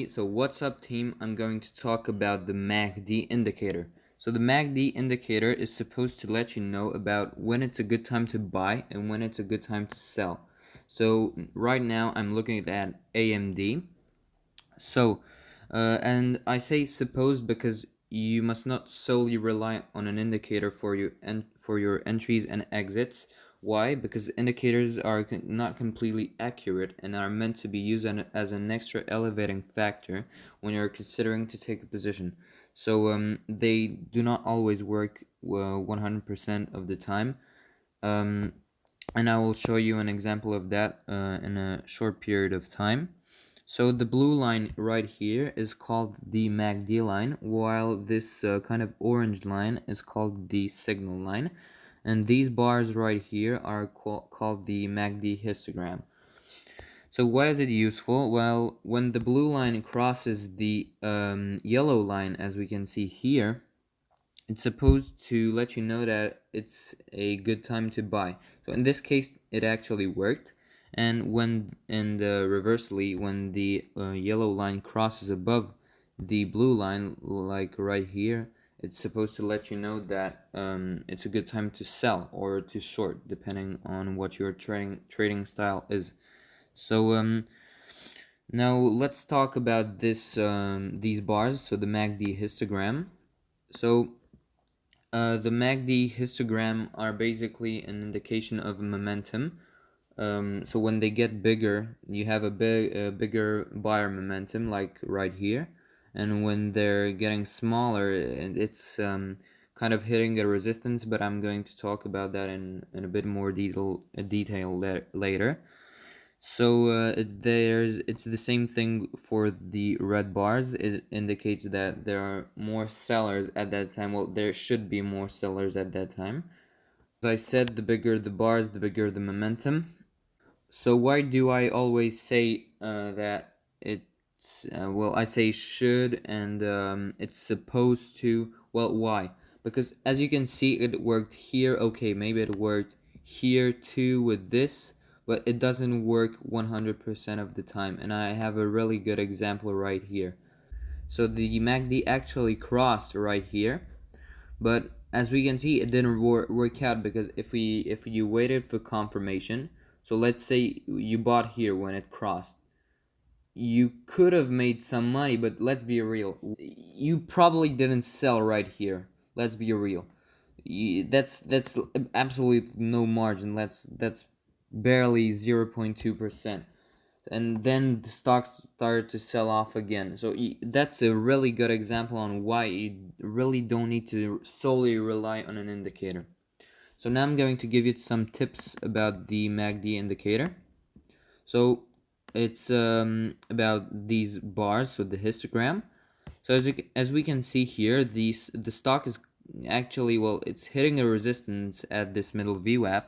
So what's up, team? I'm going to talk about the Macd indicator. So the Macd indicator is supposed to let you know about when it's a good time to buy and when it's a good time to sell. So right now I'm looking at AMD. So, and I say suppose because you must not solely rely on an indicator for your entries and exits. Why? Because indicators are not completely accurate and are meant to be used as an extra elevating factor when you're considering to take a position. So they do not always work 100% of the time. Um, and I will show you an example of that in a short period of time. So the blue line right here is called the Macd line, while this kind of orange line is called the signal line, and these bars right here are called the Macd histogram. So why is it useful? Well, when the blue line crosses the yellow line, as we can see here, it's supposed to let you know that it's a good time to buy. So in this case, it actually worked. And reversely, when the yellow line crosses above the blue line, like right here, it's supposed to let you know that it's a good time to sell or to short, depending on what your trading style is. So now let's talk about these bars. So the MACD histogram. So the Macd histogram are basically an indication of momentum. So when they get bigger, you have a bigger buyer momentum, like right here, and when they're getting smaller, it's kind of hitting a resistance. But I'm going to talk about that in a bit more detail later. So it's the same thing for the red bars. It indicates that there are more sellers at that time. Well, there should be more sellers at that time. As I said, the bigger the bars, the bigger the momentum. So why do I always say that it's well, I say should and it's supposed to. Well, why? Because as you can see, it worked here. Okay, maybe it worked here too with this, but it doesn't work 100% of the time. And I have a really good example right here. So the MACD actually crossed right here, but as we can see, it didn't work out because if you waited for confirmation, so let's say you bought here when it crossed, you could have made some money, but let's be real, you probably didn't sell right here. Let's be real. That's absolutely no margin. That's barely 0.2%, and then the stocks started to sell off again. So that's a really good example on why you really don't need to solely rely on an indicator. So now I'm going to give you some tips about the MACD indicator. So it's about these bars, so the histogram. So as we can see here, the stock is actually, well, it's hitting a resistance at this middle VWAP,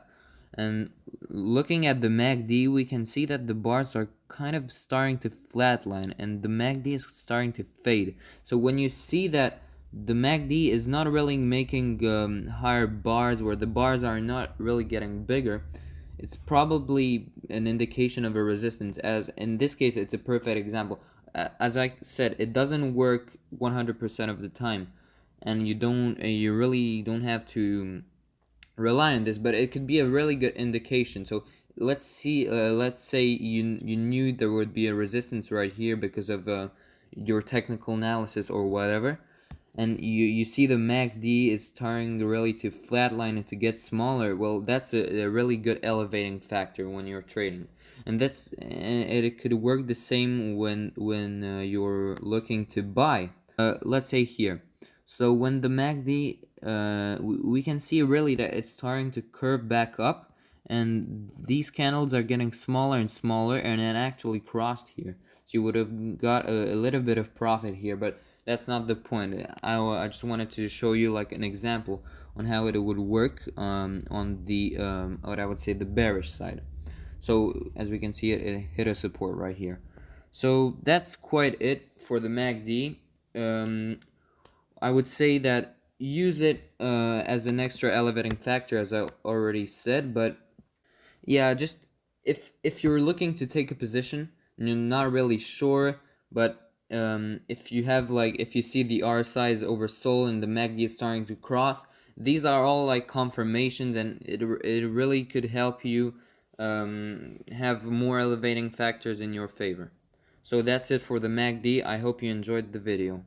and looking at the MACD, we can see that the bars are kind of starting to flatline and the MACD is starting to fade. So when you see that the MACD is not really making higher bars, where the bars are not really getting bigger, it's probably an indication of a resistance. As in this case, it's a perfect example. As I said, it doesn't work 100% of the time, and you really don't have to rely on this, but it could be a really good indication. So let's say you knew there would be a resistance right here because of your technical analysis or whatever, and you see the MACD is starting really to flatline and to get smaller. Well, that's a really good elevating factor when you're trading, and it could work the same when you're looking to buy. Let's say here. So when the MACD, we can see really that it's starting to curve back up, and these candles are getting smaller and smaller, and it actually crossed here. So you would have got a little bit of profit here, but that's not the point. I just wanted to show you like an example on how it would work on the what I would say the bearish side. So as we can see, it hit a support right here. So that's quite it for the MACD. I would say that use it as an extra elevating factor, as I already said. But yeah, just if you're looking to take a position and you're not really sure, but if you have like, if you see the RSI is over sold and the MACD is starting to cross, these are all like confirmations, and it really could help you have more elevating factors in your favor. So that's it for the MACD. I hope you enjoyed the video.